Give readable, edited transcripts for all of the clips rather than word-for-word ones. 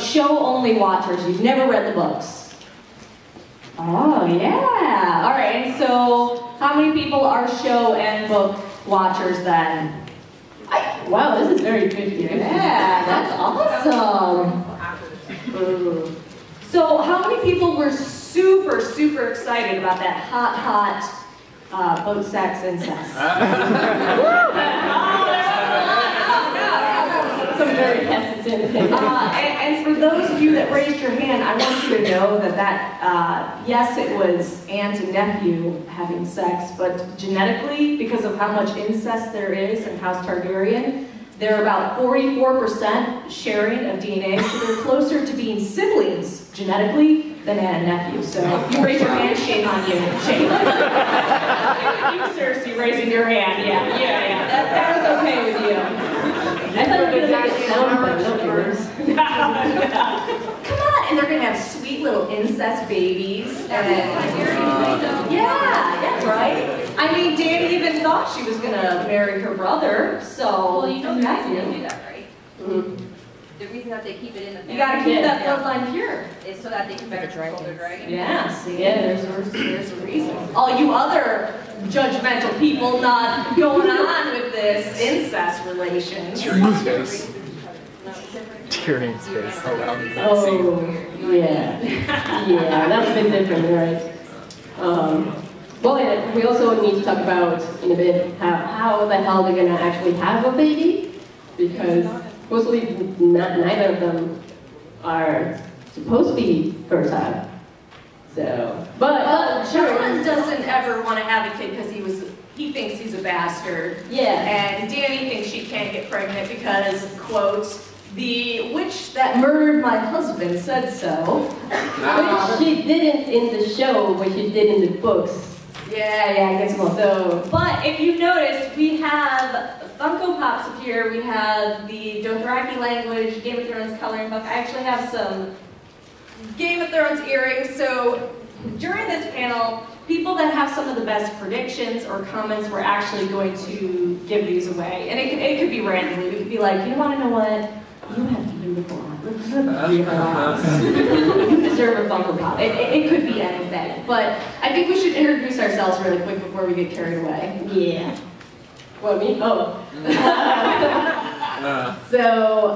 show-only watchers. You've never read the books. Oh, yeah. All right, and so how many people are show and book watchers then? Wow, this is very good here. Yeah, that's awesome. So how many people were super, super excited about that hot, boat sex incest? Some very hesitant. And for those of you that raised your hand, I want you to know that yes, it was aunt and nephew having sex, but genetically, because of how much incest there is in House Targaryen, they're about 44% sharing of DNA, so they're closer to being siblings genetically than aunt and nephew. So if you raise your hand, shame on you. Shame on you. You, Cersei, raising your hand. Yeah. That was okay with you. I thought you were going to make it sound like Come on, and they're going to have sweet little incest babies. Yeah, right. I mean, Dani even thought she was going to marry her brother, so... Well, you know the reason they do that, right? Mm-hmm. The reason that they keep it in the family... You got to keep that bloodline pure. ...is so that they can better control their dragon. Yeah, see, there's a reason. All you other judgmental people not going on with this incest relation. Tyrion's face. Tyrion's face. Oh, yeah. Yeah, that's a bit different, right? Well, yeah, we also need to talk about, in a bit, how the hell they're going to actually have a baby, because supposedly neither of them are supposed to be fertile. So, but John doesn't ever want to have a kid because he thinks he's a bastard. Yeah. And Dani thinks she can't get pregnant because, quote, the witch that murdered my husband said so. Which she didn't in the show, but she did in the books. Yeah, I guess so. But if you notice, we have Funko Pops up here. We have the Dothraki language, Game of Thrones coloring book. I actually have some Game of Thrones earrings. So during this panel, people that have some of the best predictions or comments, we're actually going to give these away. And it could be randomly. We could be like, you want to know what? You have beautiful eyes. You deserve a Funko Pop. It could be anything. But I think we should introduce ourselves really quick before we get carried away. Yeah. What, me? Oh. So,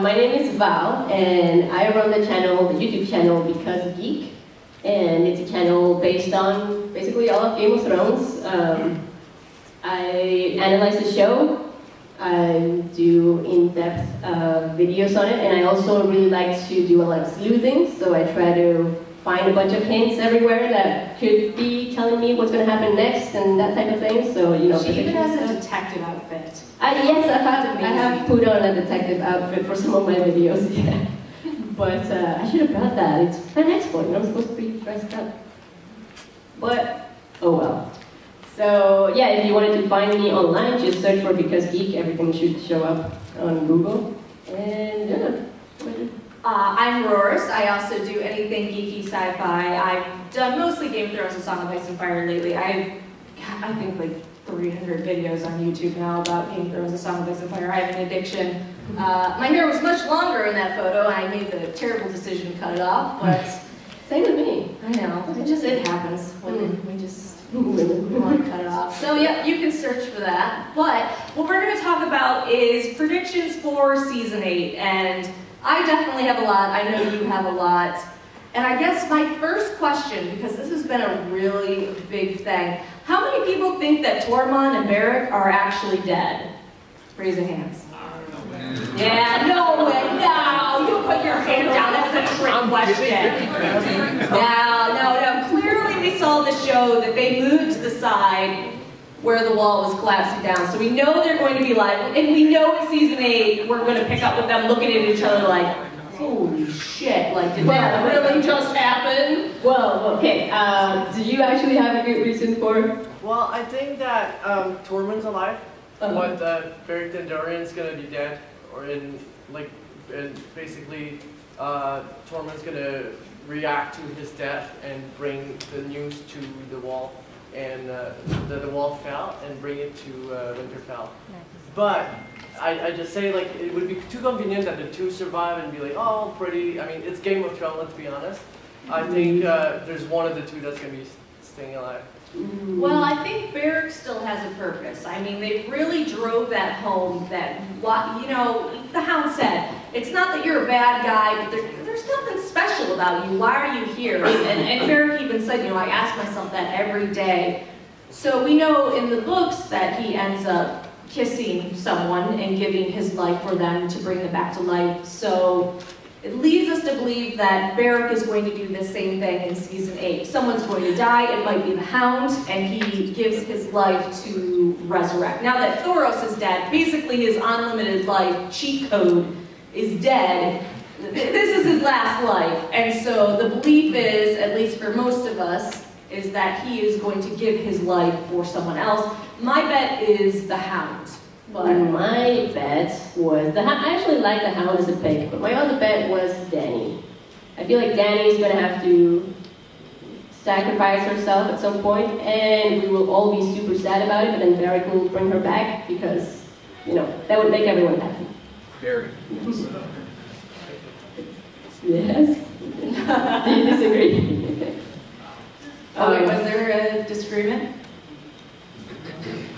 my name is Val, and I run the YouTube channel Because Geek. And it's a channel based on basically all of Game of Thrones. I analyze the show. I do in-depth videos on it, and I also really like to do a lot of sleuthing, so I try to find a bunch of hints everywhere that could be telling me what's going to happen next and that type of thing. So, you know, she even has a detective outfit. Yes, I have put on a detective outfit for some of my videos, yeah. But I should have brought that. It's an Expo, you know, I'm supposed to be dressed up. But, oh well. So, yeah, if you wanted to find me online, just search for Because Geek. Everything should show up on Google. And, yeah. I'm Roars. I also do anything geeky sci-fi. I've done mostly Game of Thrones and Song of Ice and Fire lately. I think like 300 videos on YouTube now about Game of Thrones and Song of Ice and Fire. I have an addiction. My hair was much longer in that photo, and I made the terrible decision to cut it off, but... Same with me. I know. It happens when we just... We want to cut it off. So yeah, you can search for that. But what we're going to talk about is predictions for season 8. And I definitely have a lot. I know you have a lot. And I guess my first question, because this has been a really big thing, how many people think that Tormund and Beric are actually dead? Raise your hands. Yeah, no way. No, you put your hand down. That's a trick question. No. Clearly we saw the show that they moved to the side where the wall was collapsing down. So we know they're going to be live. And we know in season 8 we're going to pick up with them looking at each other like, holy shit, like did that really just happen? Well, okay. Do you actually have a good reason for? Well, I think that Tormund's alive. But Beric Dondarrion's gonna be dead, and basically Tormund's gonna react to his death and bring the news to the wall, and the wall fell and bring it to Winterfell. But I just say like it would be too convenient that the two survive and be like, oh, pretty. I mean, it's Game of Thrones, let's be honest. I think there's one of the two that's going to be staying alive. Well, I think Barrack still has a purpose. I mean, they really drove that home that, you know, the Hound said, it's not that you're a bad guy, but there's nothing special about you. Why are you here? And Barrack even said, you know, I ask myself that every day. So we know in the books that he ends up kissing someone and giving his life for them to bring them back to life. So it leads us to believe that Barrack is going to do the same thing in season 8. Someone's going to die, it might be the Hound, and he gives his life to resurrect. Now that Thoros is dead, basically his unlimited life cheat code is dead. This is his last life. And so the belief is, at least for most of us, is that he is going to give his life for someone else. My bet is the Hound. But my bet was the Hound. I actually like the Hound as a pick, but my other bet was Dany. I feel like Dany is going to have to sacrifice herself at some point, and we will all be super sad about it, but then Barrack will bring her back because, you know, that would make everyone happy. Very. Yes? Do you disagree? wait, was there a disagreement?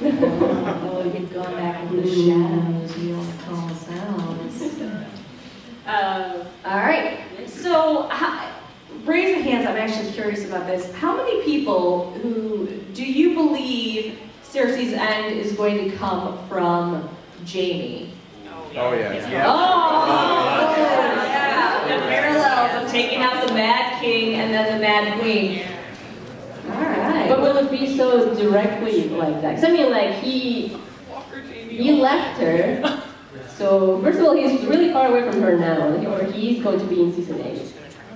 Oh, you've gone back into the shadows, you don't call us out. All right, so raise the hands, I'm actually curious about this. How many people do you believe Cersei's end is going to come from Jaime? Oh, yeah. Yeah, the parallels of taking out the Mad King and then the Mad Queen. Alright. But will it be so directly like that? Because I mean, like, he left her. So, first of all, he's really far away from her now, or he's going to be in season 8.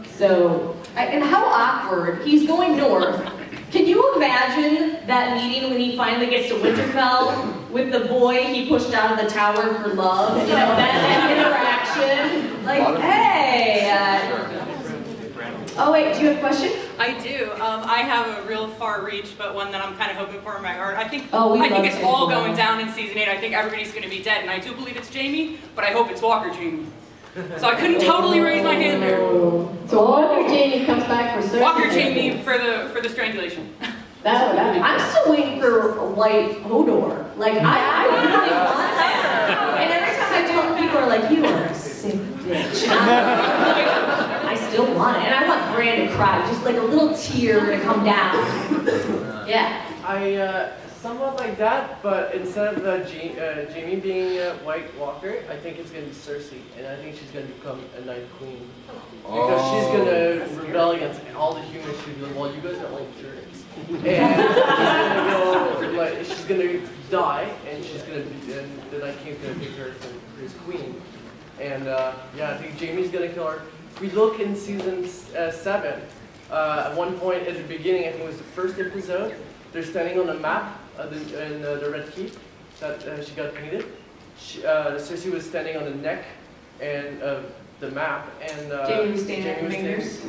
So, and how awkward. He's going north. Can you imagine that meeting when he finally gets to Winterfell with the boy he pushed out of the tower for love? You know, that interaction. Like, hey. Oh, wait, do you have a question? I do. I have a real far reach, but one that I'm kind of hoping for in my heart. I think it's Jaime. all going down in season 8. I think everybody's going to be dead, and I do believe it's Jaime, but I hope it's Walker Jaime. So I couldn't totally raise my hand there. So Walker Jaime comes back for Cersei. Walker Jaime for the strangulation. That'd be I'm still waiting for White Hodor. Like, I really want that. And every time I tell people are like, you are a sick bitch. I still want it. And I want Bran to cry, just like a little tear to come down. Yeah. I somewhat like that, but instead of Jaime being White Walker, I think it's going to be Cersei, and I think she's going to become a Night Queen. Because she's going to rebel against all the humans. She'll be like, well, you guys are like jerks. And she's going to die, and the Night King's going to take her for his queen. And yeah, I think Jaime's going to kill her. If we look in season 7, at one point at the beginning, I think it was the first episode, they're standing on a map in the Red Keep that she got painted. Cersei was standing on the neck and the map, and Jaime was standing on the fingers.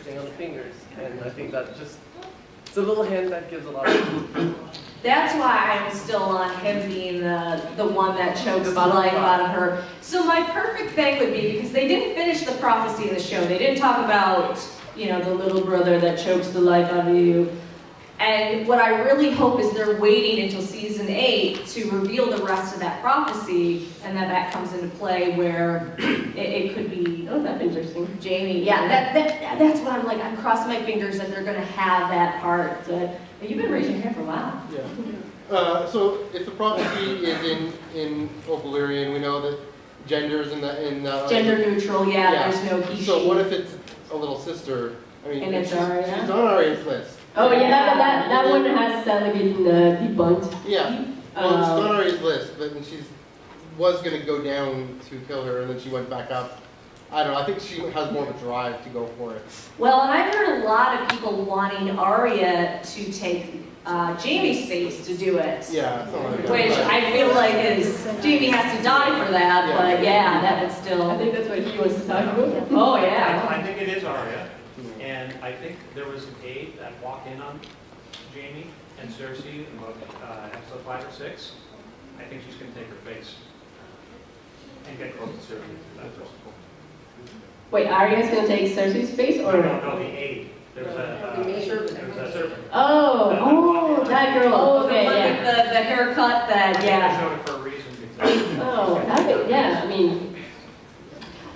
Standing on the fingers, and I think that it's a little hint that gives a lot of. That's why I'm still on him being the one that chokes the life out of her. So my perfect thing would be, because they didn't finish the prophecy in the show, they didn't talk about, you know, the little brother that chokes the life out of you. And what I really hope is they're waiting until season 8 to reveal the rest of that prophecy, and that comes into play where it could be. Oh, that's interesting. Jaime, yeah, that's what I'm like. I'm crossing my fingers that they're going to have that part. You've been raising your hand for a while. Yeah. So if the prophecy is in Valyrian, we know that gender's in the gender neutral. Yeah, there's no he. So what if it's a little sister? I mean, and it's Arya. She's on Arya's list. Oh yeah, that one has sadly been debunked. Yeah. Well, she's on Arya's list, but she was going to go down to kill her, and then she went back up. I don't know. I think she has more of a drive to go for it. Well, and I've heard a lot of people wanting Arya to take Jaime's space to do it. Yeah. Which I feel like is Jaime has to die for that, but yeah, that would still. I think that's what he wants to talk about. Oh yeah. I think it is Arya. And I think there was an aide that walked in on Jaime and Cersei in about episode 5 or 6. I think she's going to take her face. and get close to Cersei. That's all. Wait, Arya's gonna take Cersei's space, or? No, the aide. There's a serpent. Oh, that girl. Oh, Okay, the one yeah. with the haircut that, I yeah. showed it for a reason. Oh, yeah, I mean,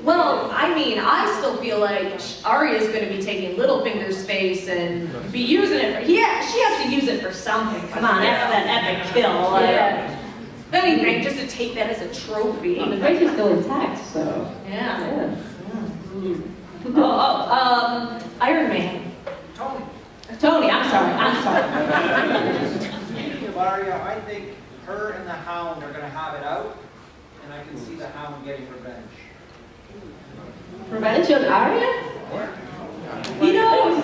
Well, I mean, I still feel like Arya's going to be taking Littlefinger's face and be using it for, yeah, she has to use it for something. Come on, after that epic kill. yeah. Anything, just to take that as a trophy. The face is still intact, so. Yeah. Yeah. Iron Man. Tony, I'm sorry. Speaking of Arya, I think her and the Hound are going to have it out, and I can see the Hound getting revenge. Revenge on Arya? You know,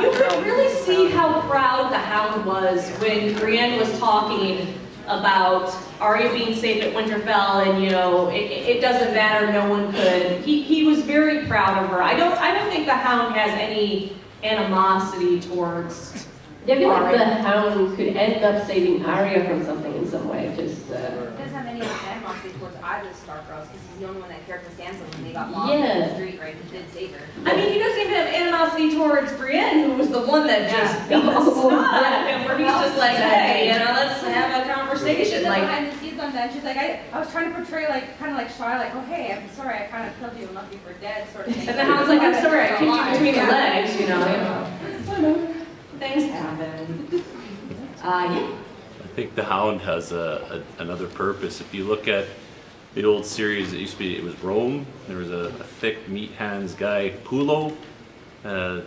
you could really see how proud the Hound was when Brienne was talking about Arya being safe at Winterfell, and you know, it doesn't matter, no one could. He was very proud of her. I don't think the Hound has any animosity towards I feel like Arya. the Hound could end up saving Arya from something in some way. Just He doesn't have any animosity towards either of the Stark girls because he's the only one that cared for Sansa when they got lost in the street, right? He did save her. I mean, he doesn't even have animosity towards Brienne, who was the one that just beat the snot out of him, where he's just like, hey, you know, let's have a conversation. She's Like, behind the scenes on that. She's like, I was trying to portray like kind of like shy, like, oh hey, I'm sorry, I kind of killed you and left you for dead, sort of thing. and the Hound's like, I'm sorry, I kicked you between the legs, you know. Things happen. Yeah. I think the Hound has another purpose. If you look at the old series, it was Rome. There was a thick meat hands guy, Pullo.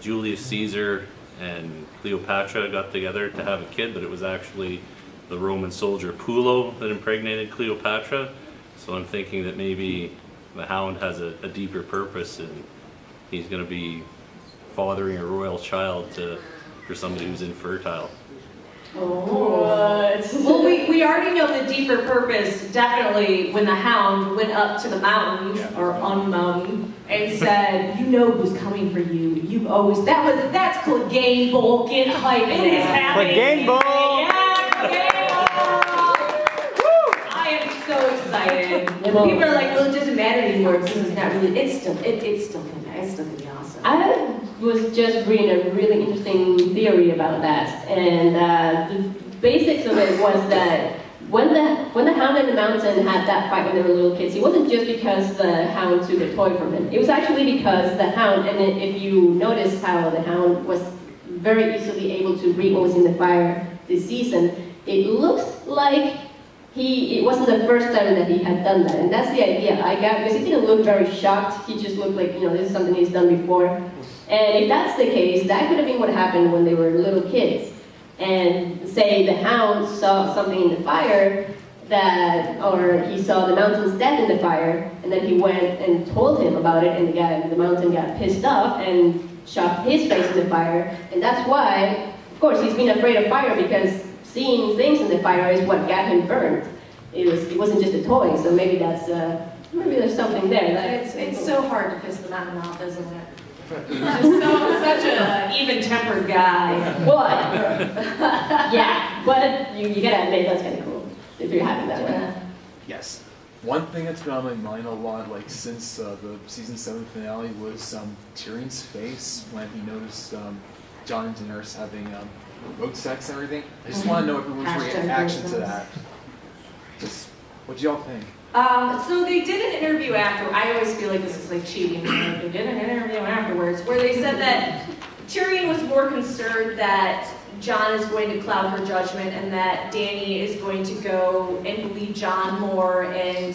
Julius Caesar and Cleopatra got together to have a kid, but it was actually the Roman soldier Pullo that impregnated Cleopatra. So I'm thinking that maybe the Hound has a deeper purpose, and he's going to be fathering a royal child for somebody who's infertile. What? Well, we already know the deeper purpose, definitely, when the Hound went up to the mountain, or on the mountain, and said, you know who's coming for you. You've always, that's Clegane Bowl. Get hype. It is happening. Clegane Bowl. Yeah, Clegane Bowl. I am so excited. People are like, well, it doesn't matter anymore because it's not really, it's still going to be awesome. I was just reading a really interesting theory about that, and the basics of it was that when the Hound and the Mountain had that fight when they were little kids, it wasn't just because the Hound took a toy from him. It was actually because the Hound, and if you notice how the Hound was very easily able to read what was in the fire this season, it looks like it wasn't the first time that he had done that, and that's the idea I got, because he didn't look very shocked. He just looked like, you know, this is something he's done before. And if that's the case, that could have been what happened when they were little kids. And say the Hound saw something in the fire or he saw the Mountain's death in the fire, and then he went and told him about it, and the Mountain got pissed off and shoved his face in the fire. And that's why, of course, he's been afraid of fire, because seeing things in the fire is what got him burned. It wasn't just a toy, so maybe maybe there's something there. It's so hard to piss the Mountain off, isn't it? He's just such an even-tempered guy. But yeah, but you gotta admit that's kind of cool if you're having that way. Yes. One thing that's been on my mind a lot, like since the season 7 finale, was Tyrion's face when he noticed Jon and Daenerys having road sex and everything. I just want to know everyone's reaction to that. Just what do y'all think? So they did an interview after. I always feel like this is like cheating. They did an interview afterwards where they said that Tyrion was more concerned that Jon is going to cloud her judgment and that Dany is going to go and believe Jon more, and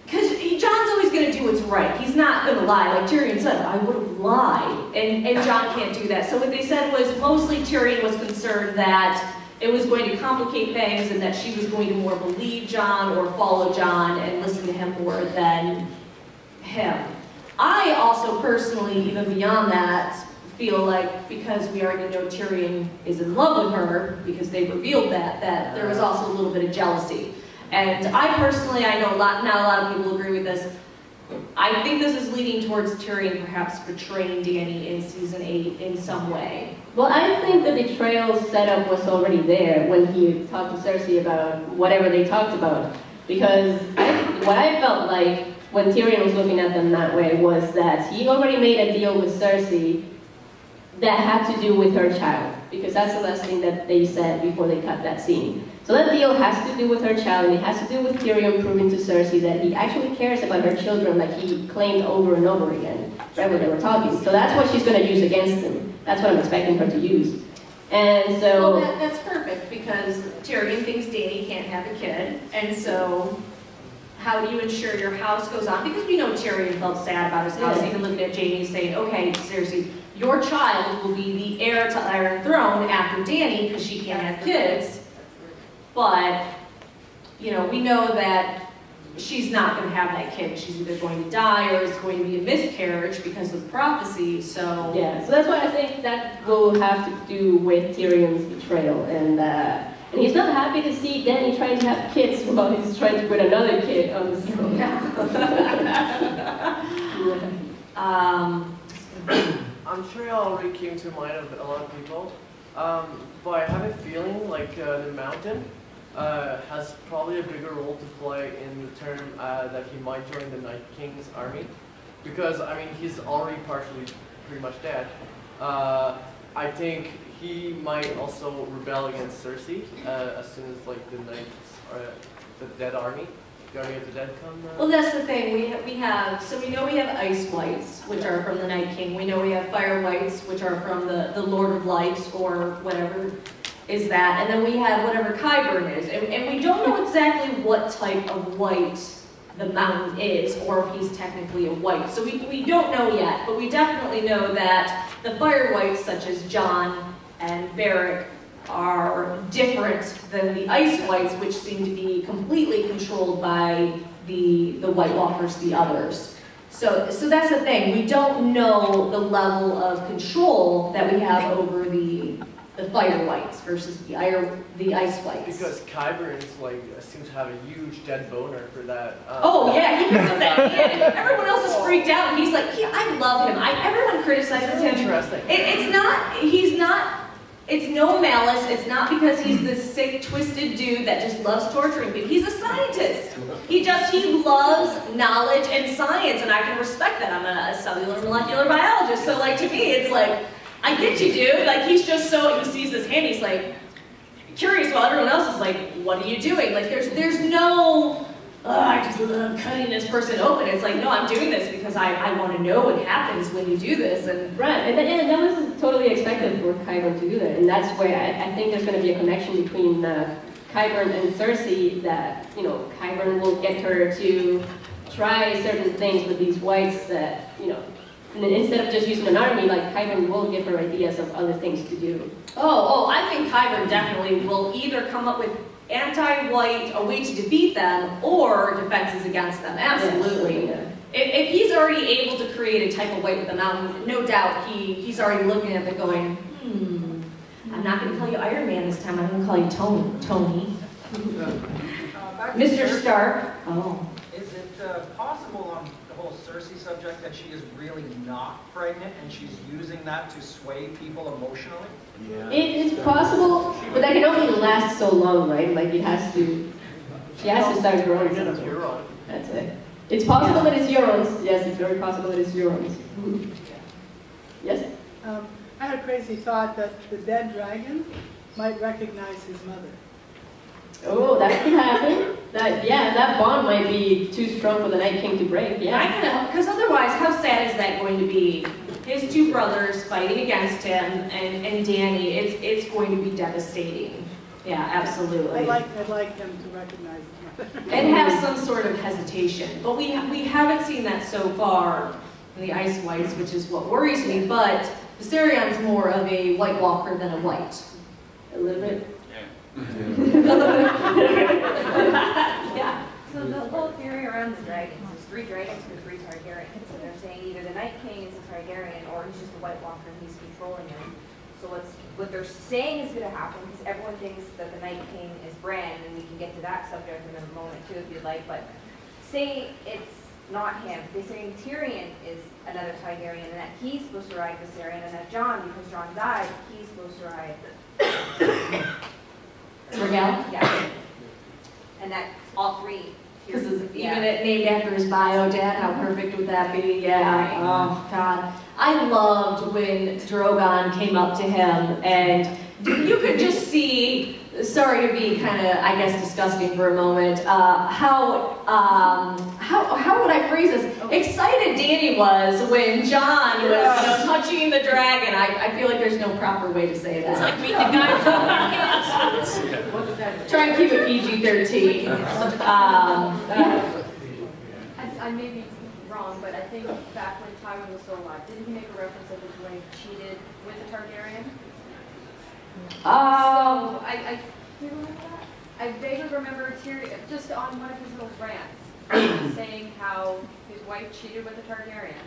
because Jon's always going to do what's right. He's not going to lie. Like Tyrion said, I would have lied, and Jon can't do that. So what they said was mostly Tyrion was concerned that it was going to complicate things and that she was going to more believe Jon or follow Jon and listen to him more than him. I also personally, even beyond that, feel like because we already know Tyrion is in love with her, because they revealed that there was also a little bit of jealousy. And I personally, I know not a lot of people agree with this, I think this is leading towards Tyrion perhaps betraying Dany in season 8 in some way. Well, I think the betrayal setup was already there when he talked to Cersei about whatever they talked about. Because what I felt like when Tyrion was looking at them that way was that he already made a deal with Cersei that had to do with her child, because that's the last thing that they said before they cut that scene. So that deal has to do with her child, and it has to do with Tyrion proving to Cersei that he actually cares about her children, like he claimed over and over again, right when they were talking. So that's what she's going to use against him. That's what I'm expecting her to use. And so... Well, that's perfect, because Tyrion thinks Dany can't have a kid, and so how do you ensure your house goes on? Because we know Tyrion felt sad about his house, even looking at Jaime saying, okay, seriously, your child will be the heir to Iron Throne after Dany, because she can't have kids. But, you know, we know that she's not going to have that kid. She's either going to die or it's going to be a miscarriage because of prophecy, so... Yeah, so that's why I think that will have to do with Tyrion's betrayal. And he's not happy to see Dany trying to have kids while he's trying to put another kid on the throne. I'm sure it already came to mind of a lot of people, but I have a feeling like the Mountain has probably a bigger role to play in the term that he might join the Night King's army, because I mean he's already partially pretty much dead. I think he might also rebel against Cersei as soon as like the Knights or the Dead Army. The Army of the Dead come? Well, that's the thing. We have so we know we have Ice Whites, which are from the Night King. We know we have Fire Whites, which are from the Lord of Light, or whatever is that. And then we have whatever Qyburn is. And we don't know exactly what type of white the Mountain is, or if he's technically a white. So we don't know yet, but we definitely know that the Fire Whites, such as Jon and Beric, are different than the Ice Whites, which seem to be completely controlled by the White Walkers, the others. So that's the thing. We don't know the level of control that we have over the Fire Whites versus the Ice Whites. Because Qyburn's like seems to have a huge dead boner for that. Oh yeah, he picks up that kid. Everyone else is freaked out, and he's like, I love him. Everyone criticizes him. Interesting. He's not. It's no malice. It's not because he's this sick, twisted dude that just loves torturing people. He's a scientist. He loves knowledge and science, and I can respect that. I'm a cellular molecular biologist, so like to me, it's like, I get you, dude. Like he's just so, he sees this hand, he's like curious, while everyone else is like, what are you doing? Like there's no, I just love cutting this person open. It's like, no, I'm doing this because I want to know what happens when you do this. And right, and that was totally expected for Qyburn to do that, and that's where I think there's going to be a connection between Qyburn and Cersei, that, you know, Qyburn will get her to try certain things with these whites that, you know, and instead of just using an army, like Qyburn will give her ideas of other things to do. Oh, I think Qyburn definitely will either come up with anti-white, a way to defeat them, or defenses against them. Absolutely. Yeah. If he's already able to create a type of white with the Mountain, no doubt he's already looking at it going, I'm not going to call you Iron Man this time, I'm going to call you Tony. Mr. Stark. Oh. Is it possible on the whole Cersei subject that she is really not pregnant and she's using that to sway people emotionally? Yeah. It is possible, but that can only last so long, right? Like she has to start growing. That's it. It's possible that it's Euron's. Yes, it's very possible that it's Euron's. Yes? I had a crazy thought that the dead dragon might recognize his mother. Oh, that could happen. That bond might be too strong for the Night King to break. Yeah. Because otherwise, how sad is that going to be? His two brothers fighting against him, and Dany. It's going to be devastating. Yeah, absolutely. I'd like him to recognize his mother. And have some sort of hesitation. But we haven't seen that so far in the Ice Whites, which is what worries me. But Viserion's more of a White Walker than a White. A little bit. Yeah. So the whole theory around the dragons is 3 dragons for 3 Targaryens, and they're saying either the Night King is a Targaryen or he's just a White Walker and he's controlling him. So what they're saying is going to happen, because everyone thinks that the Night King is Bran, and we can get to that subject in a moment too if you'd like, but say it's not him. They're saying Tyrion is another Targaryen and that he's supposed to ride Viserion, and that Jon, because Jon died, he's supposed to ride Rhaegal? Yeah. And that all 3 This is even it named after his bio dad. How perfect would that be? Yeah. Oh God. I loved when Drogon came up to him, and you could just see. Sorry to be kind of, I guess, disgusting for a moment. How would I phrase this? Excited Danny was when John was touching the dragon. I feel like there's no proper way to say that. It's like meet the guy from Try and keep it PG-13. I may be wrong, but I think back when Tywin was still alive, didn't he make a reference that his wife cheated with a Targaryen? So I do you remember that? I vaguely remember Tyrion just on one of his little rants saying how his wife cheated with a Targaryen.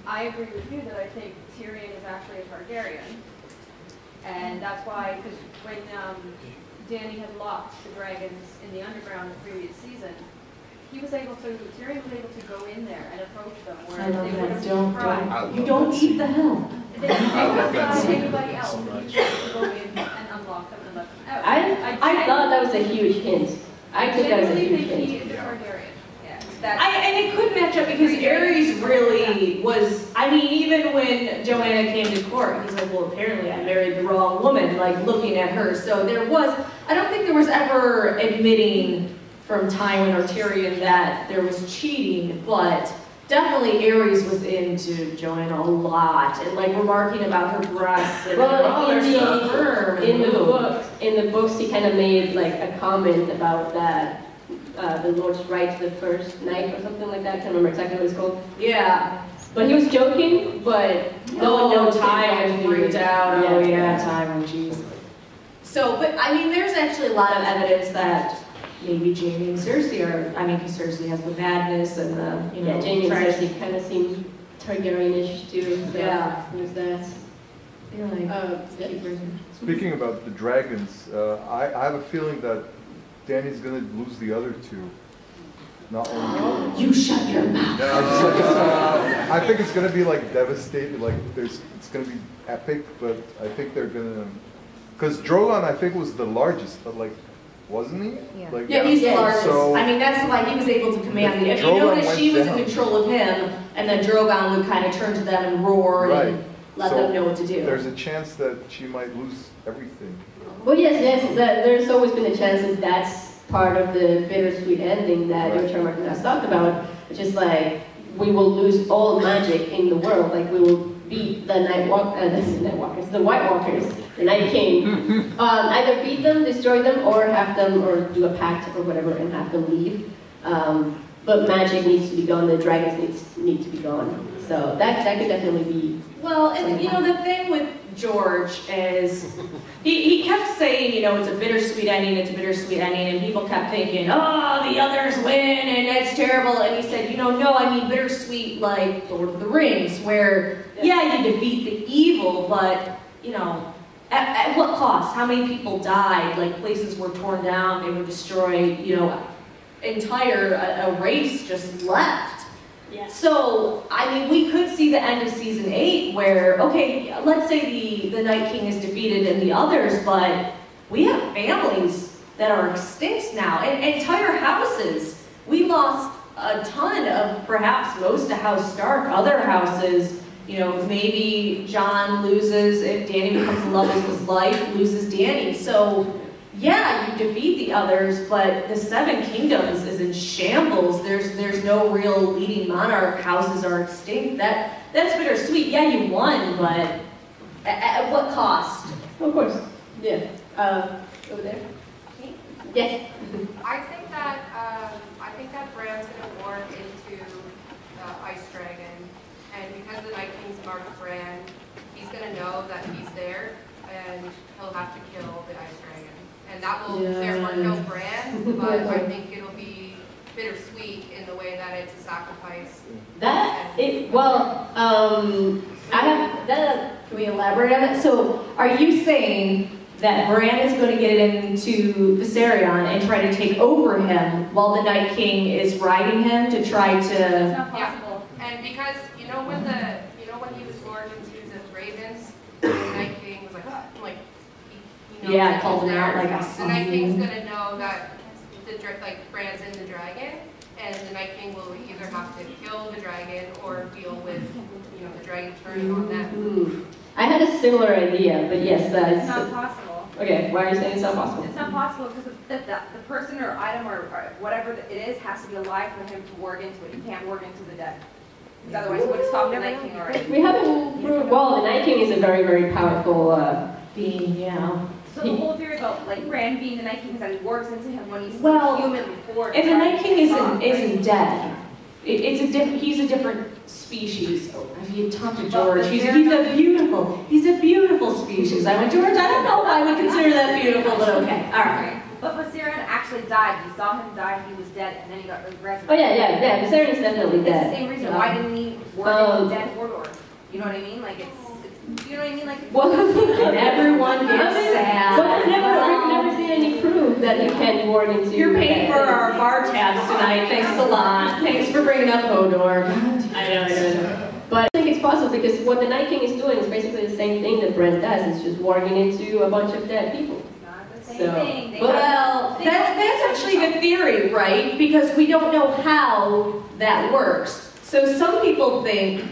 I agree with you that I think Tyrion is actually a Targaryen, and that's why, because when Dany had locked the dragons in the underground the previous season, Tyrion was able to go in there and approach them, whereas they would have been surprised. You don't eat the hell. They didn't anybody else. You just go in and unlock them and let them out. I thought that was a huge hint. I took that as a huge hint. He is a Targaryen. And it could match up because Aerys really was, I mean, even when Joanna came to court, he's like, well, apparently I married the wrong woman, like looking at her. So there was, I don't think there was ever admitting from Tywin or Tyrion that there was cheating, but definitely Aerys was into Joanna a lot, and like remarking about her breasts and so firm. In the books, he kind of made like a comment about that. The Lord's right to the first night or something like that. I can't remember exactly what it's called. Yeah. But he was joking, but no Tywin freaked out. Oh yeah, Tywin, jeez. So, but I mean, there's actually a lot of evidence that maybe Jaime and Cersei are, I mean, because Cersei has the madness and the, you know, yeah, Jaime and Cersei kind of seem Targaryen-ish too. So yeah. There's that. You're like, Speaking about the dragons, I have a feeling that Dany's going to lose the other two. Not only you shut your mouth. I think it's going to be like devastating. Like it's going to be epic, but I think they're going to, because Drogon I think was the largest, but like, wasn't he? Yeah. Like, yeah, he's the largest. So, I mean, that's why he was able to command the. And you notice she was in control of him, and then Drogon would kind of turn to them and roar and let them know what to do. There's a chance that she might lose everything. Well, yes, there's always been a chance that that's part of the bittersweet ending that George R. R. Martin has talked about, which is like, we will lose all magic in the world, like we will beat the the White Walkers, the Night King, either beat them, destroy them, or have them, or do a pact or whatever and have them leave. But magic needs to be gone, the dragons need to be gone. So that could definitely be. Well, and you know, the thing with George is, he kept saying, you know, it's a bittersweet ending, and people kept thinking, oh, the others win, and it's terrible, and he said, you know, no, I mean bittersweet like Lord of the Rings, where, yeah, you defeat the evil, but, you know, at what cost? How many people died? Like, places were torn down, they were destroyed, you know, a race just left. Yeah. So, I mean, we could see the end of season 8 where, okay, let's say the Night King is defeated and the others, but we have families that are extinct now, and entire houses. We lost a ton of, perhaps most of House Stark, other houses, you know, maybe Jon loses, if Dany becomes the love of his life, loses Dany. So, yeah, you defeat the others, but the Seven Kingdoms is in shambles. There's no real leading monarch. Houses are extinct. That's bittersweet. Yeah, you won, but at what cost? Of course. Yeah. Over there. Yes. I think that Bran's going to morph into the Ice Dragon, and because the Night King's marked Bran, he's going to know that he's there, and he'll have to kill the Ice Dragon. And that will therefore kill Bran, but I think it'll be bittersweet in the way that it's a sacrifice. Can we elaborate on that? So, are you saying that Bran is going to get into Viserion and try to take over him while the Night King is riding him to try to? It's not possible. Yeah. And because you know when he was forged into the Ravens, the Night King was like, yeah, called him out like I the Night King's gonna know that like brands in the dragon, and the Night King will either have to kill the dragon or deal with, you know, the dragon turning on them. I had a similar idea, but yes, It's not possible. Okay, why are you saying it's not possible? It's not possible because the person or item or whatever it is has to be alive for him to warg into it. He can't warg into the dead. Because otherwise, he would have stopped the Night King already. We haven't proved, well, the Night King is a very, very powerful being, yeah. So the whole theory about like Bran being the Night King is that he wargs into him when he's human before. If the Night King isn't dead, he's a different species. Oh, if you talk to George, he's a beautiful species. I went, George, I don't know why we consider that beautiful, but okay, all right. But Viserion actually died. You saw him die, he was dead, and then he got resurrected. Oh yeah, Viserion's definitely dead. It's the same reason. Why didn't he warg into dead Mordor? You know what I mean? Like it's you know what I mean? Like and everyone gets sad. But I've never seen any proof that you can warg into. You're paying for our bar tabs tonight. Thanks a lot. Thanks for bringing up Hodor. I know. But I think it's possible because what the Night King is doing is basically the same thing that Bran does. It's just warging into a bunch of dead people. Well, that's actually the theory, right? Because we don't know how that works. So some people think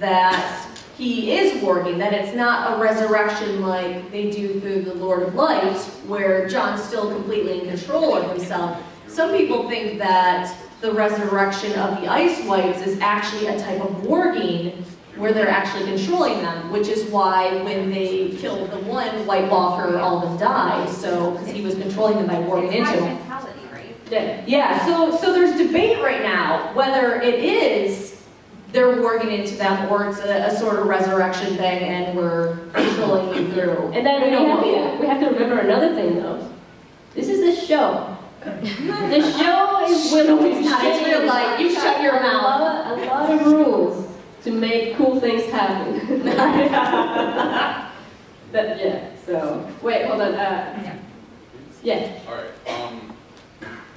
that he is warging, that it's not a resurrection like they do through the Lord of Light, where Jon's still completely in control of himself. Some people think that the resurrection of the Ice Whites is actually a type of warging where they're actually controlling them, which is why when they killed the one White Walker, all of them died, so, because he was controlling them by warging into them. Yeah, so there's debate right now whether it is they're warging into them or it's a sort of resurrection thing and we're controlling you through. And then we have to remember another thing though. This is the show. The show is no, it's not. It's real life. You shut your mouth. A lot of rules to make cool things happen. So wait, hold on. Yeah. All right.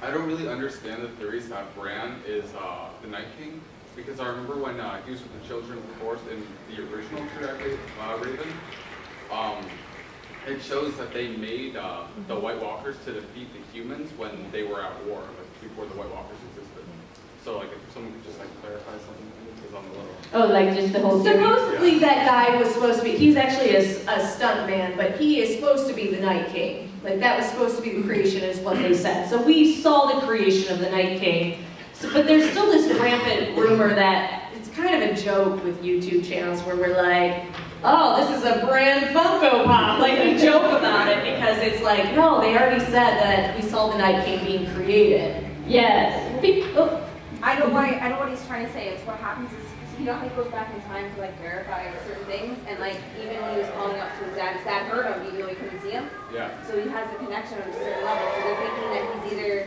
I don't really understand the theories that Bran is the Night King, because I remember when he was with the Children of the Forest in the original Raven, it shows that they made the White Walkers to defeat the humans when they were at war, like before the White Walkers existed. So like if someone could just like clarify something, because I'm a little... Oh, like just the whole... Supposedly that guy was supposed to be, he's actually a stunt man, but he is supposed to be the Night King. Like that was supposed to be the creation is what they said. So we saw the creation of the Night King. So, but there's still this rampant rumor that it's kind of a joke with YouTube channels where we're like, oh, this is a brand Funko Pop. Like we joke about it because it's like, no, they already said that we saw the Night King being created. Yes. I know what he's trying to say. It's what happens is he goes back in time to like verify certain things, and like even when he was calling up to his dad heard him even though he couldn't see him. Yeah. So he has a connection on a certain level. So they're thinking that he's either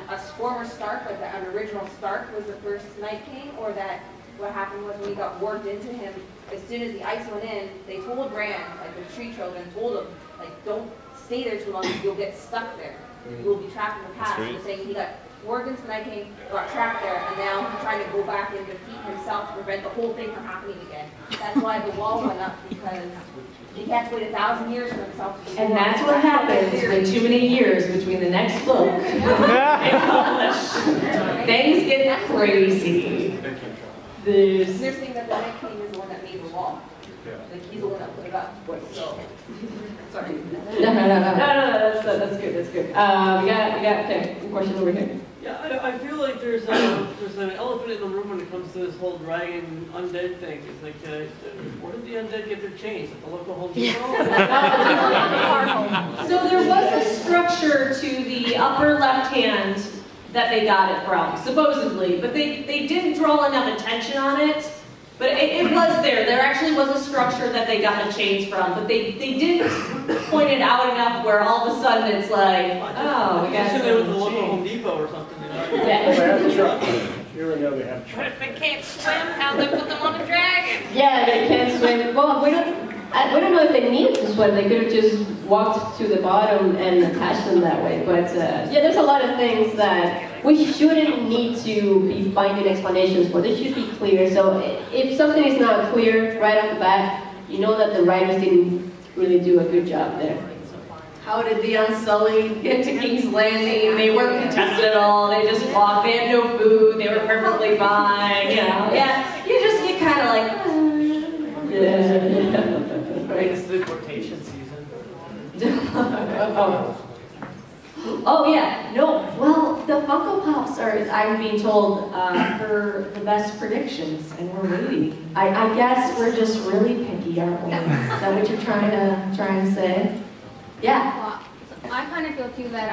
a former Stark, like an original Stark was the first Night King, or that what happened was when he got warped into him, as soon as the ice went in, they told Bran, like the tree children told him, like don't stay there too long because you'll get stuck there. You'll be trapped in the past. So saying he got warped into the Night King, got trapped there, and now he's trying to go back and defeat himself to prevent the whole thing from happening again. That's why the wall went up, because he had to wait 1,000 years for himself to be And that's what happens when too many years between the next book is published. Things get crazy. They're saying that the Night King is the one that made the wall. Like he's the one that put it up. So, sorry. No, that's good. We got okay. Question over here. Yeah, I feel like there's an elephant in the room when it comes to this whole dragon undead thing. It's like, where did the undead get their chains? At the local Home Depot? So there was a structure to the upper left hand that they got it from, supposedly, but they didn't draw enough attention on it. But it was there. There actually was a structure that they got the chains from, but they didn't point it out enough where all of a sudden it's like, oh, we got some they went to the local Home Depot or something, you know? Yeah. You know they have But if they can't swim, how they put them on a dragon? Yeah, they can't swim. Well, we don't know if they needed to swim. They could have just walked to the bottom and attached them that way. But yeah, there's a lot of things that we shouldn't need to be finding explanations for. They should be clear. So if something is not clear right off the bat, you know that the writers didn't really do a good job there. How did the Unsullied get to King's Landing? They weren't contested at all. They just walked. They had no food. They were perfectly fine. You know? Yeah. You just get kind of like. I mean, it's the deportation season. Oh yeah, no. Well, the Funko Pops are, I'm being told, for the best predictions, and we're waiting. I guess we're just really picky, aren't we? Is that what you're trying to say? Yeah. Well, I kind of feel too that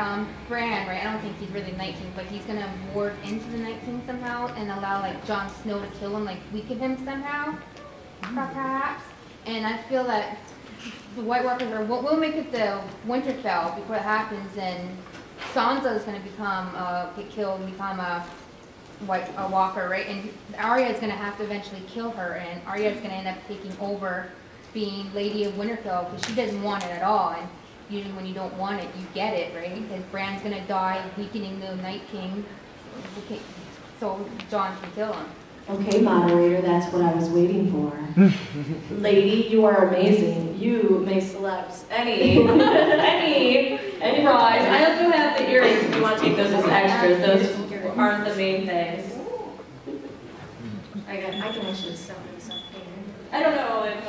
Bran, right? I don't think he's really Night King, but he's gonna morph into the Night King somehow and allow like Jon Snow to kill him, like weaken him somehow, perhaps. And I feel that the White Walkers we'll make it to Winterfell before it happens, and Sansa is going to get killed and become a Walker, right? And Arya is going to have to eventually kill her, and Arya is going to end up taking over being Lady of Winterfell because she doesn't want it at all. And usually when you don't want it, you get it, right? Because Bran's going to die, weakening the Night King, so Jon can kill him. Okay, moderator, that's what I was waiting for. Lady, you are amazing. You may select any prize. I also have the earrings if you want to take those as extras. Those aren't the main things. I can actually sell these up here. I don't know if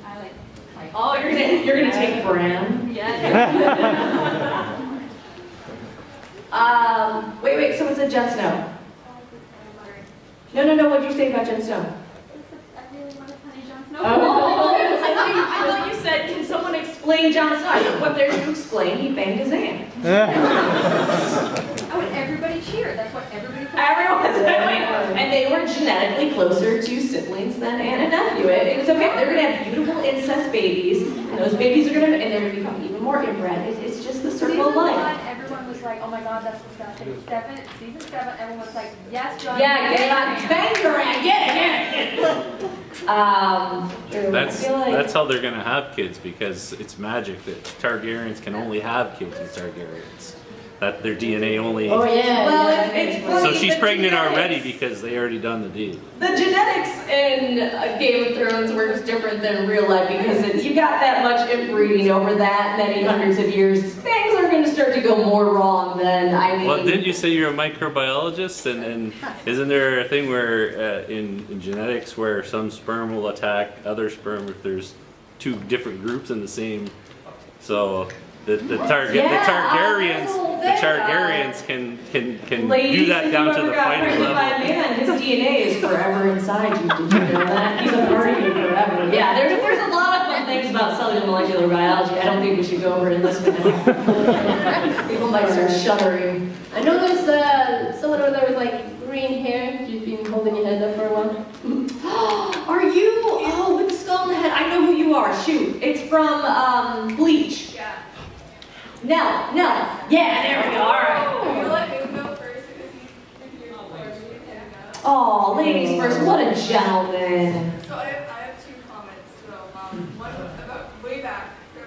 I like. Oh, you're gonna take Bran? Yeah. Wait, someone said Jon Snow. No, what'd you say about Jon Snow? I really want to punish Jon Snow. I thought you said, can someone explain Jon Snow? I said, what there's to explain, he banged his aunt. Oh, and everybody cheered. That's what everybody thought. Everyone was and they were genetically closer to siblings than aunt and nephew. It was okay. They're going to have beautiful incest babies, and those babies are going to, and they're going to become even more inbred. It's just the circle of life. Everyone was like, oh my god, that's what's going to happen. Season 7, everyone was like, yes, Jon. Yeah, get it. Bang your aunt. Get it. That's how they're going to have kids, because it's magic that Targaryens can only have kids with Targaryens. That their DNA only. Oh yeah. Well, it's funny, so she's pregnant already because they already done the deal. The genetics in Game of Thrones works different than real life because you got that much inbreeding over that many hundreds of years. Things are going to start to go more wrong than Well, didn't you say you're a microbiologist? And isn't there a thing where in genetics where some sperm will attack other sperm if there's two different groups in the same? So. The Targaryens can do that down to the fighting level. Man, his DNA is forever inside you. Did you know that? He's a part of you forever. Yeah, there's a lot of fun things about cellular molecular biology. I don't think we should go over in this minute. People might start shuddering. I know there's someone over there with like green hair. You've been holding your head up for a while. Are you? Oh, with the skull in the head. I know who you are. Shoot. It's from Bleach. Yeah. No. Yeah, there we go. All right. You let him go first because he's Oh, ladies first. What a gentleman. So I have two comments. So one about go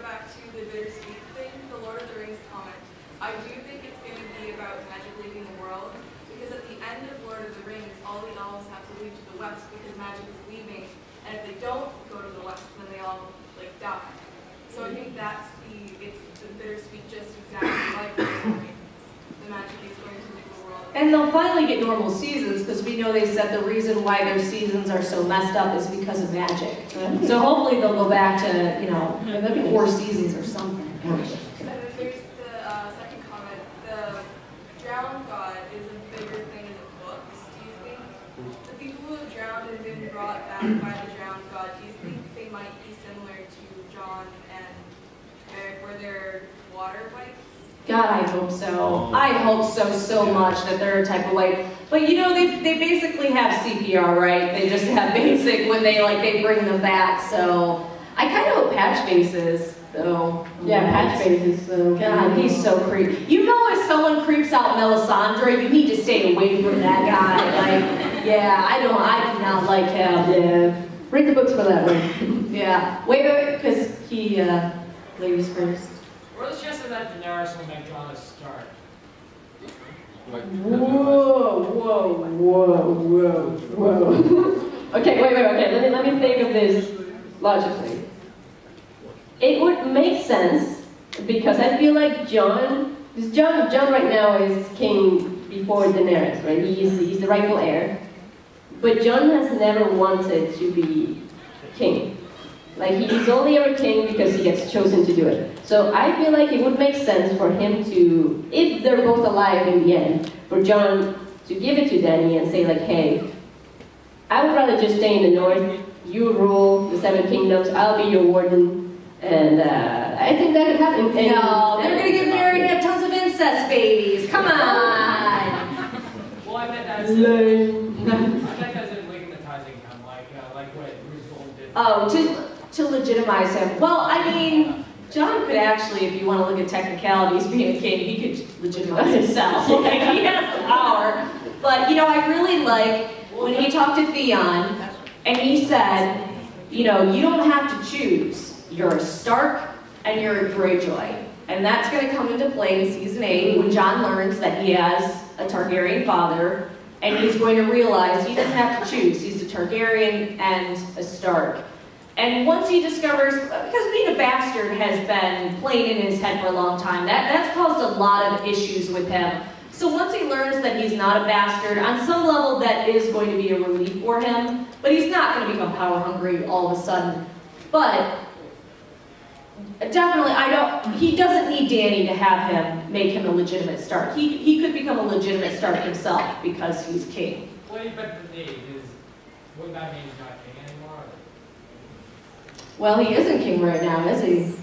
back to the bittersweet thing, the Lord of the Rings comment. I do think it's going to be about magic leaving the world, because at the end of Lord of the Rings, all the elves have to leave to the west because magic is leaving, and if they don't go to the west, then they all like die. So I think it's the bittersweet, just exactly like the Rings. The magic is going to leave the world. And they'll finally get normal seasons, because we know they said the reason why their seasons are so messed up is because of magic. So hopefully they'll go back to, 4 seasons or something. And then there's the second comment. The drowned god is a bigger thing in the books. Do you think the people who have drowned and been brought back by the drowned god, do you think they might be similar to Jon and Eric, where they're water wights? God, I hope so. I hope so much that they're a type of white. But they basically have CPR, right? They just have basic when they bring them back. So I kind of hope Patchface is, though. Yeah, Patchface is so. God, he's so creepy. If someone creeps out Melisandre, you need to stay away from that guy. I do not like him. Yeah. Read the books for that one. Yeah. Wait, because he, ladies first. Or the chances that Daenerys will make Jon a Stark? Whoa. Okay, wait. Let me think of this logically. it would make sense because I feel like John right now is king before Daenerys, right? He's the rightful heir. But John has never wanted to be king. Like, he's only ever king because he gets chosen to do it. So I feel like it would make sense for him to, if they're both alive in the end, for John to give it to Dany and say like, hey, I would rather just stay in the north, you rule the 7 kingdoms, I'll be your warden, and I think that could happen. And no, they're going to get married and have tons of incest babies. Come on! Well, I meant as in legitimatizing him, like what Roosevelt did. Oh, to legitimize him. Well, I mean, John could actually, if you want to look at technicalities, being a king, he could legitimize himself. Like, he has the power. But, you know, I really like when he talked to Theon, and he said, you know, you don't have to choose. You're a Stark and you're a Greyjoy. And that's going to come into play in season 8 when John learns that he has a Targaryen father, and he's going to realize he doesn't have to choose. He's a Targaryen and a Stark. And once he discovers, because being a bastard has been playing in his head for a long time, that's caused a lot of issues with him. So once he learns that he's not a bastard, on some level that is going to be a relief for him, but he's not going to become power hungry all of a sudden. But definitely, he doesn't need Dany to have him make him a legitimate Stark. He could become a legitimate Stark himself because he's king. What do you bet the need is, wouldn't that mean he's not king anymore? Well, he isn't king right now, is he?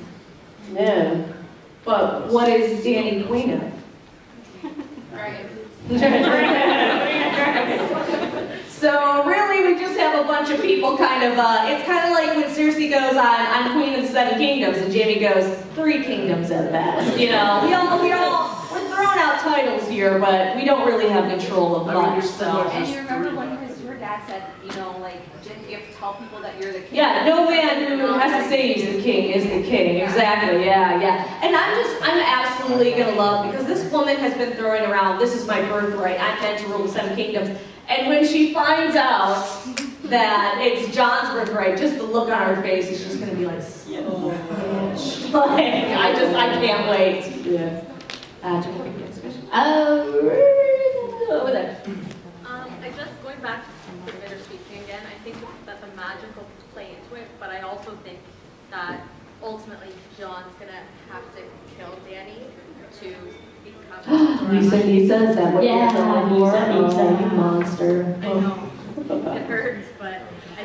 Yeah. But what is Dany queen of? So really, we just have a bunch of people kind of, it's kind of like when Cersei goes, I'm queen of the 7 kingdoms, and Jaime goes, 3 kingdoms at best. You know, we're throwing out titles here, but we don't really have control of much, so. And you remember when your dad said, you know, like, you have to tell people that you're the king. Yeah, no man who has to say he's the king is the king. Exactly, yeah. And I'm absolutely gonna love, because this woman has been throwing around, this is my birthright, I'm meant to rule the 7 kingdoms. And when she finds out that it's John's birthright, just the look on her face is just gonna be like, so bitch. Like, I can't wait. Yeah. Over there. I just, going back to the bittersweet thing again, I think that the magic will play into it, but I also think that ultimately John's gonna have to kill Dany to become Lisa, is that what you're going for? Lisa, you monster. I know. It hurts, but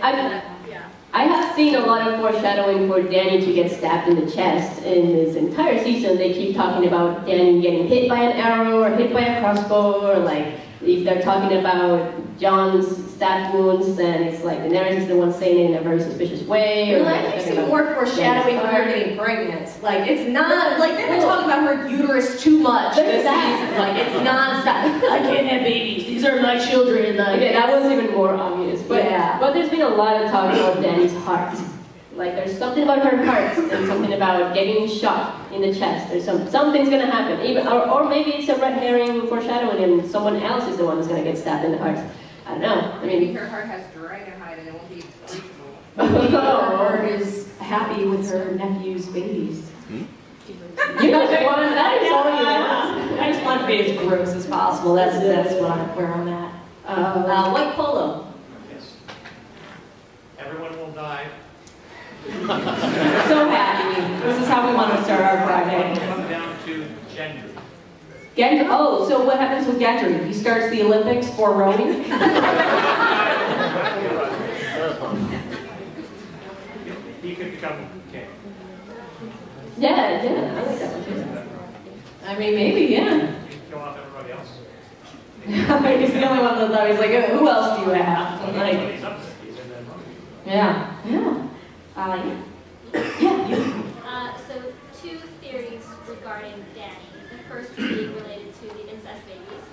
I think that, yeah. I have seen a lot of foreshadowing for Dany to get stabbed in the chest. In this entire season, they keep talking about Dany getting hit by an arrow or hit by a crossbow, or like, if they're talking about John's stab wounds, then it's like Daenerys is the one saying it in a very suspicious way. Or well, I see more foreshadowing of her getting pregnant. Like, it's not, like, they've been talking about her uterus too much this season. Like, it's non-stop. I can't have babies. These are my children. Like, okay, that was even more obvious. But, yeah. But there's been a lot of talk about Dany's heart. Like, there's something about her heart and something about getting shot in the chest. There's something's gonna happen. Even, or maybe it's a red herring foreshadowing and someone else is the one who's gonna get stabbed in the heart. I don't know. I mean, maybe her heart has dragon hide and it won't be reachable. Maybe her heart is happy with her nephew's babies. You just want that is all you want. I just want to be as gross as possible. That's where I'm at. White polo. Yes. Everyone will die. So happy. This is how we want to start our Friday. We'll come down to gender. Gendry. Oh, so what happens with Gendry? He starts the Olympics for rowing? He could become king. Yeah, I like that one too. I mean, maybe, yeah. Kill off everybody else. He's the only one that thought, he's like, who else do you have? Like, yeah. So 2 theories regarding Dany. The first being related to the incest babies.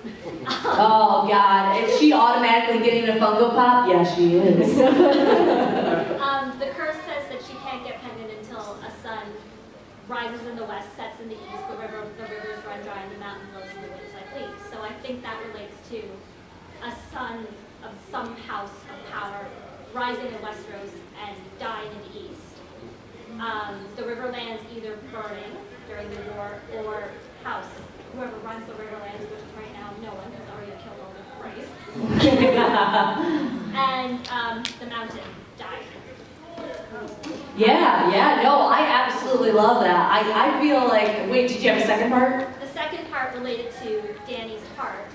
Oh God, is she automatically getting a Funko Pop? Yeah, she is. The curse says that she can't get pregnant until a sun rises in the west, sets in the east, the rivers run dry, and the mountain blows in the winds like leaves. So I think that relates to a son of some house of power rising in Westeros and dying in the east. the Riverlands either burning during the war or house. Whoever runs the Riverlands, which is right now no one, because already killed all the Grays. And the mountain died. Yeah, no, I absolutely love that. I feel like, wait, did you have a second part? The second part related to Dany's heart.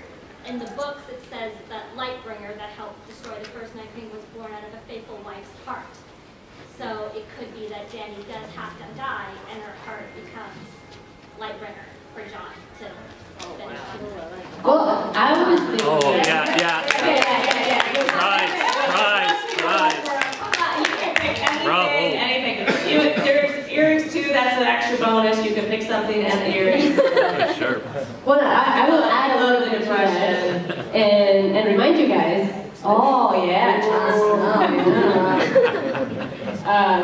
In the books it says that Lightbringer that helped destroy the first Night King was born out of a faithful wife's heart. So it could be that Dany does have to die and her heart becomes Lightbringer for Jon to finish. Well, I was thinking. Oh, yeah. Prize. Bravo. Anything. Earrings too, that's an extra bonus. You can pick something and the earrings. Sure. Well, I will add a little bit of that and remind you guys. Oh, yeah.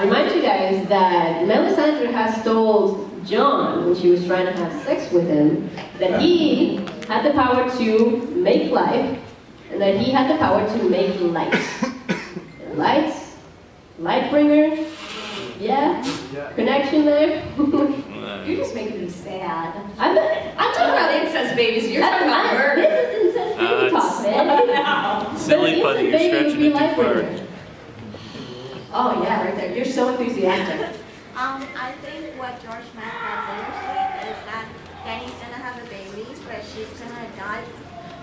Remind you guys that Melisandre has told Jon, when she was trying to have sex with him, that he had the power to make life, and that he had the power to make light. Lights, Lightbringer, yeah? Connection there? You're just making me sad. I'm talking about incest babies, you're talking about murder. This is incest baby talk, man. Silly buddy, you're stretching it too far. Oh yeah, right there. You're so enthusiastic. I think what George meant by bittersweet is that Dany's gonna have a baby, but she's gonna die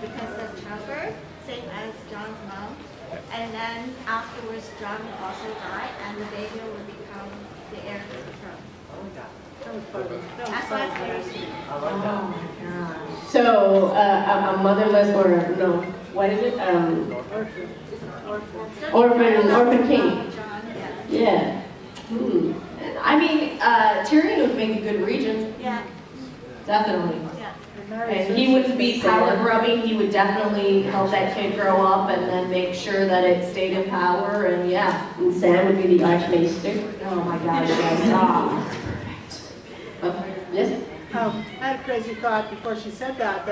because of childbirth, same as Jon's mom. And then afterwards, Jon will also die, and the baby will become the heir to the throne. That's why it's bittersweet. Oh my God. So, a motherless or no, what is it? Orphan king. Yeah. I mean, Tyrion would make a good regent. Yeah. Definitely. Yeah. And he wouldn't be power grubbing. He would definitely help that kid grow up and then make sure that it stayed in power. And yeah. And Sam would be the Archmaester. Oh my gosh, yes. Yes? I had a crazy thought before she said that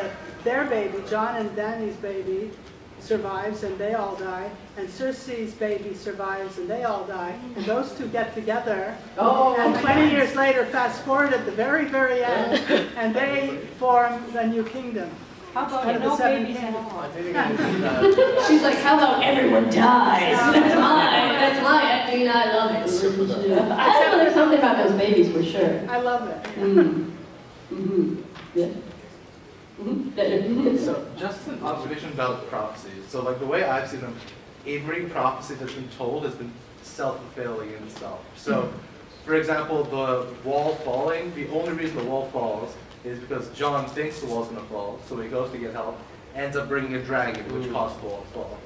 their baby, Jon and Dany's baby, survives and they all die, and Cersei's baby survives and they all die, and those two get together, and 20 years later, fast forward at the very, very end, and they form the new kingdom. How about no babies at all? She's like, how about everyone dies? That's my ending. I love it. I know there's something about those babies for sure. I love it. Yeah. So, just an observation about prophecies. So, like the way I've seen them, every prophecy that's been told has been self-fulfilling in itself. So, for example, the wall falling, the only reason the wall falls is because Jon thinks the wall's going to fall, so he goes to get help, ends up bringing a dragon, which caused the wall to fall.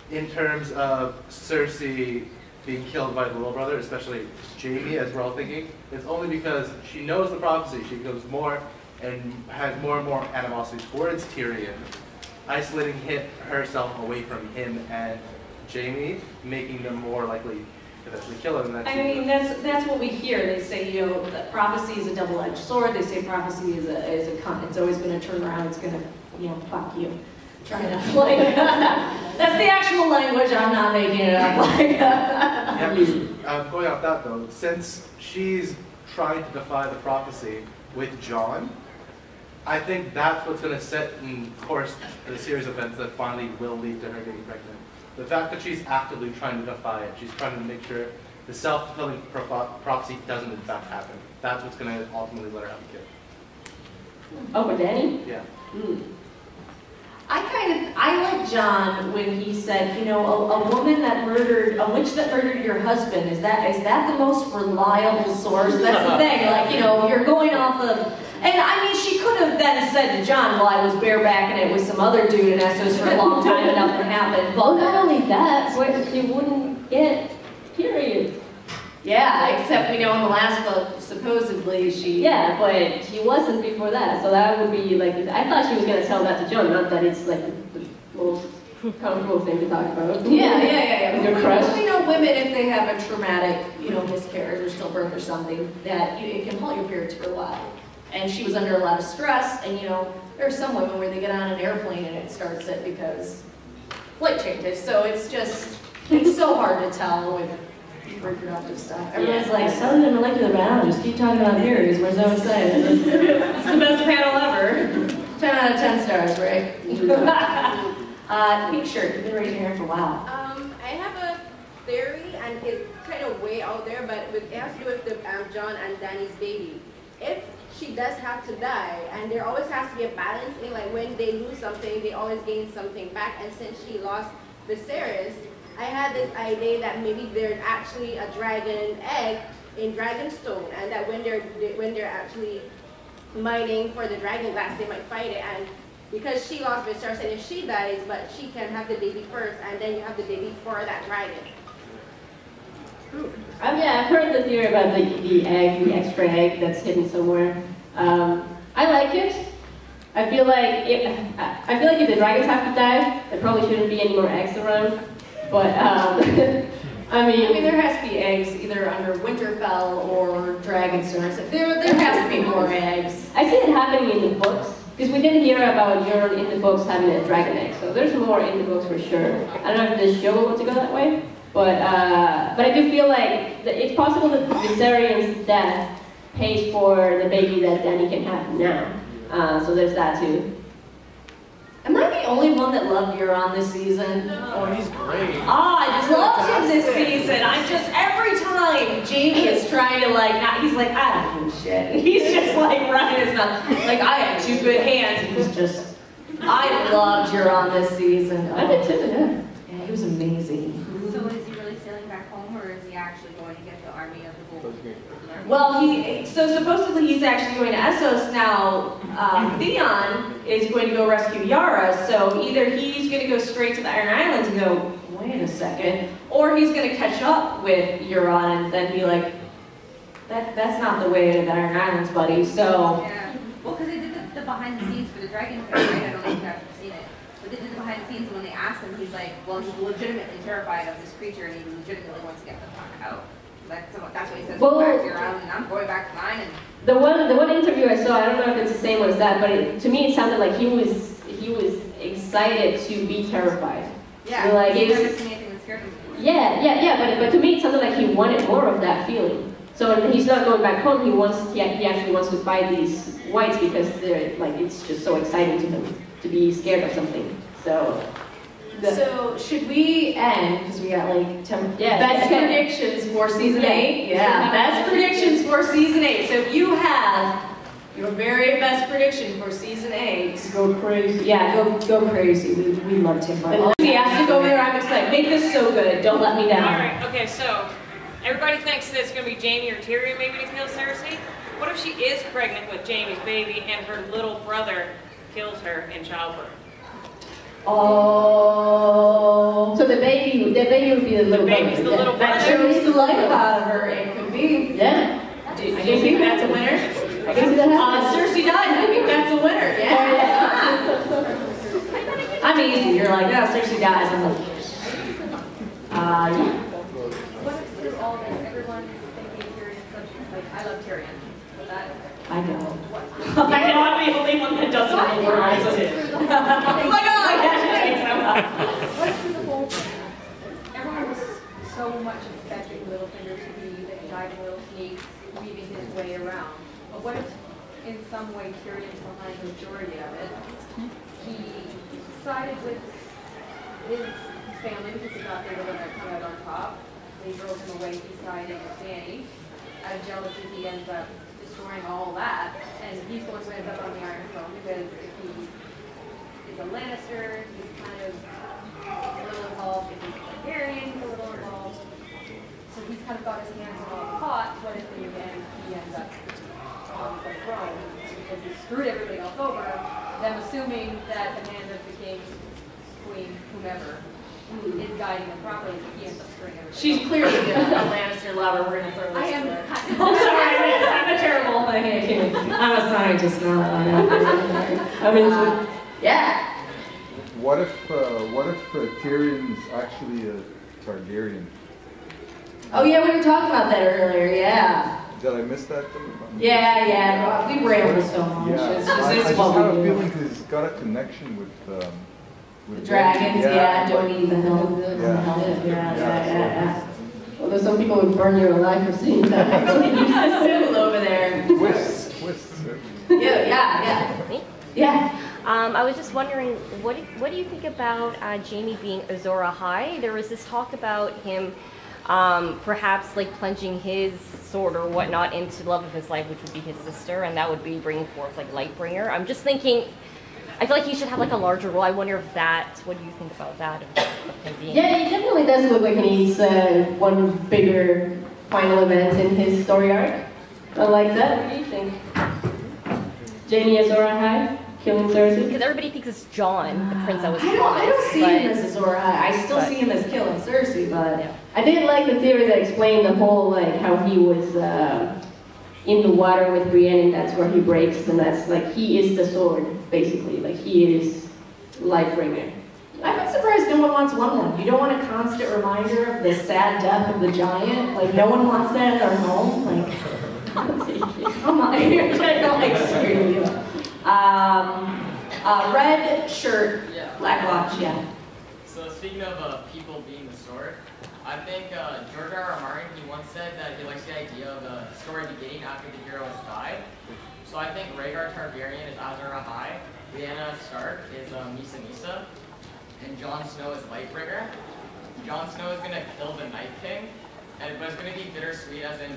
In terms of Cersei being killed by the little brother, especially Jaime, as we're all thinking, it's only because she knows the prophecy. She becomes more and has more and more animosity towards Tyrion, isolating herself away from him and Jaime, making them more likely to eventually kill him. I mean, that's what we hear. They say, you know, that prophecy is a double-edged sword. They say prophecy is a con. It's always going to turn around. It's going to, you know, fuck you. Trying to like that's the actual language. I'm not making it up. Like going off that though, since she's trying to defy the prophecy with Jon, I think that's what's going to set in course the series of events that finally will lead to her getting pregnant. The fact that she's actively trying to defy it, she's trying to make sure the self-fulfilling prophecy doesn't in fact happen. That's what's going to ultimately let her have a kid. Oh, for Dany? Yeah. I like Jon when he said, you know, a witch that murdered your husband, is that the most reliable source? That's the thing, like, you know, you're going off of, and I mean, she could have then said to Jon, well, I was barebacking it with some other dude in Essos for a long time and nothing happened. Well, not only that, but she wouldn't get period. Yeah, except we know in the last book, supposedly she... Yeah, but she wasn't before that, so that would be like... I thought she was going to tell that to Jon, not that it's like the most comfortable thing to talk about. Yeah. Your crush. We know women, if they have a traumatic, you know, miscarriage or stillbirth or something, that it can halt your periods for a while. And she was under a lot of stress, and you know, there are some women where they get on an airplane and it starts it because flight changes. So it's so hard to tell with reproductive stuff. Everyone's like, cellular molecular biologist, keep talking about theories, we're so excited. It's the best panel ever. 10 out of 10 stars, right? Pink shirt, you've been raising your hand for a while. I have a theory, and it's kind of way out there, but it has to do with the, John and Danny's baby. If she does have to die, and there always has to be a balance in, like, when they lose something, they always gain something back, and since she lost Viserys, I had this idea that maybe there's actually a dragon egg in Dragonstone, and that when they're actually mining for the dragon glass, they might fight it, and because she lost Viserys, and if she dies, but she can have the baby first, and then you have the baby for that dragon. Yeah, I've heard the theory about the egg, the extra egg that's hidden somewhere. I like it. I feel like if the dragons have to die, there probably shouldn't be any more eggs around. But I mean, there has to be eggs either under Winterfell or Dragonstone. So there has to be more eggs. I see it happening in the books. Because we did hear about Euron in the books having a dragon egg, so there's more in the books for sure. I don't know if this show will want to go that way, but I do feel like it's possible that Viserys' death pays for the baby that Dany can have now. So there's that too. Am I the only one that loved Euron this season? Oh, he's great. I just loved him this season. Every time Jaime is trying to he's like, I don't do shit. And he's just like running his mouth. Like, I have 2 good hands. And he's just, I loved Euron this season. I did too, yeah. Yeah, he was amazing. So is he really sailing back home, or is he actually going to get the army of the Bull? Well, so supposedly he's actually going to Essos now. Theon is going to go rescue Yara, so either he's going to go straight to the Iron Islands and go, wait a second, or he's going to catch up with Euron and then be like, that's not the way to the Iron Islands, buddy, so... Yeah, well, because they did the behind the scenes for the Dragon Fight, right? I don't know if you've ever seen it. But they did the behind the scenes, and when they asked him, he's like, well, he's legitimately terrified of this creature, and he legitimately wants to get the fuck out. That's what he says. Well, Go back to your island, and I'm going back to mine. And the one interview I saw, I don't know if it's the same as that, but to me it sounded like he was excited to be terrified. yeah, so like, he's never seen anything that scared him. Yeah, but to me it sounded like he wanted more of that feeling. So he's not going back home. He actually wants to fight these whites because they're like, it's just so exciting to him to be scared of something. So should we end, because we got like 10 Yeah, best predictions for season 8? Yeah, best predictions for season 8. So if you have your very best prediction for season 8, go crazy. Yeah, go crazy. We love Tim Burton. He has to go there. I'm excited. Make this so good. Don't let me down. All right. Okay. So everybody thinks that it's going to be Jaime or Tyrion maybe to kill Cersei. What if she is pregnant with Jaime's baby and her little brother kills her in childbirth? Oh, so the baby would be the little brother. The little brother. That shows the life out of her. It could be. Yeah. Do you think that's a winner? I can see that happening. Cersei dies. I think that's a winner. Yeah. I'm easy. You're like, no, Cersei dies. I'm like, yeah. What if through all this, everyone thinking Tyrion such, like, I love Tyrion, but that... I know. I cannot be the only one that doesn't realize it. Oh my God! What if through the whole thing, everyone was so much expecting Littlefinger to be the guiding little sneak, weaving his way around. But what if, in some way, Tyrion's behind the majority of it? He sided with his family because he thought they were going to come out on top. They drove him away, he sided with Dany. Out of jealousy, he ends up destroying all that, and he's going to end up on the Iron Throne because if he is a Lannister, he's kind of a little involved. If he's a Targaryen, he's a little involved. So he's kind of got his hands in all the pots. What if in the end he ends up on the throne because he screwed everybody else over? Them assuming that the hand of the king, queen, whomever is guiding them properly, but he ends up screwing everybody. She's clearly a Lannister lover. We're gonna throw this. I am. I'm sorry. I'm a terrible thing. I'm a scientist now. I mean, yeah. What if Tyrion's actually a Targaryen? Oh yeah, we were talking about that earlier. Yeah. Did I miss that? Yeah. We rambled so much. Yeah. It's I just what have we a do. feeling because he's got a connection with The dragons, yeah, don't eat the hill. Yeah. Yeah. Well, Although some people would burn you alive for seeing that. Sybil over there. Twist. Yeah. I was just wondering, what do you think about Jamie being Azor Ahai? There was this talk about him perhaps like plunging his sword or whatnot into the love of his life, which would be his sister, and that would be bringing forth like Lightbringer. I'm just thinking, I feel like he should have like a larger role. I wonder if what do you think about that? Of him being... Yeah, he definitely does look like he needs one bigger final event in his story arc. I like that. What do you think? Jamie Azor Ahai? Killing Cersei? Because everybody thinks it's John, the prince that was I don't see him as Azor Ahai. I still see him as killing Cersei, but yeah. I did like the theory that explained the whole, like, how he was in the water with Brienne, and that's where he breaks, and that's, like, he is the sword, basically. Like, he is Lightbringer. I'm not surprised no one wants one. You don't want a constant reminder of the sad death of the giant. Like, no one wants that in their home. Like, come on, you're trying to, like, screw you. Red shirt, black watch, yeah. So speaking of people being the sword, I think George R. R. Martin, he once said that he likes the idea of the story beginning after the hero has died. So I think Rhaegar Targaryen is Azor Ahai, Lyanna Stark is Misa Misa, and Jon Snow is Lightbringer. Jon Snow is going to kill the Night King, but it's going to be bittersweet, as in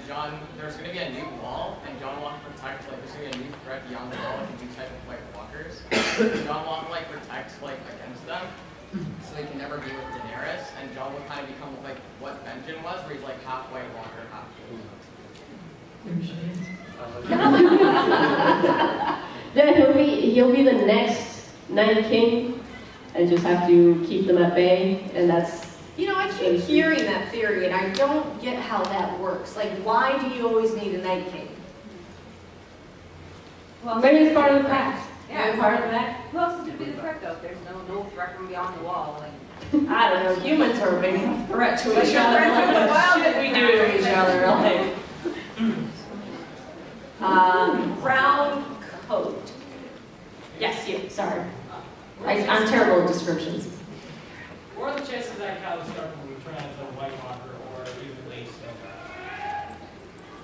there's going to be a new wall, and Jon will have to protect, like, there's going to be a new threat beyond the wall, like a new type of White Walkers. Jon will have to, like, protect, like, against them, so he can never be with Daenerys, and Jon will kind of become, like, what Benjen was, where he's, like, half White Walker, half Yeah, he'll be the next Night King, and just have to keep them at bay, and that's... You know, I keep hearing that theory, and I don't get how that works. Like, why do you always need a Night King? Well, maybe it's part of the pact. Yeah, part of that. Who else is going to be the threat, though? If there's no threat from beyond the wall. Like, I don't know. Humans are a big threat to Like each a other. threat to the wild Shit we do to each other. Like, brown coat. Yes, you. Sorry. I'm terrible at descriptions. What are the chances that Catelyn Stark will turn out as a White Walker or even Lacy Adams?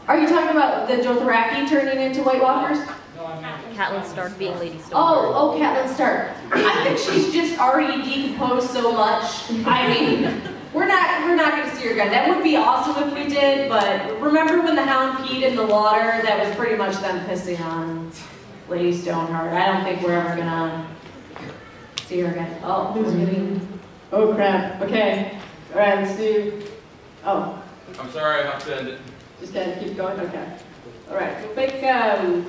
Are you talking about the Dothraki turning into White Walkers? No, I meant Catelyn Stark being Lady Stark. Oh, Catelyn Stark. I think she's just already decomposed so much. I mean, we're not going to see her again. That would be awesome if we did, but remember when the Hound peed in the water? That was pretty much them pissing on Lady Stoneheart. I don't think we're ever going to see her again. Oh, who's getting... Oh crap, okay. Alright, let's do... Oh. I'm sorry, I have to end it. Just gotta keep going? Okay. Alright, we'll pick the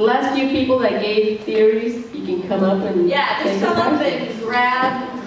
last few people that gave theories. You can come up and yeah, just come up and grab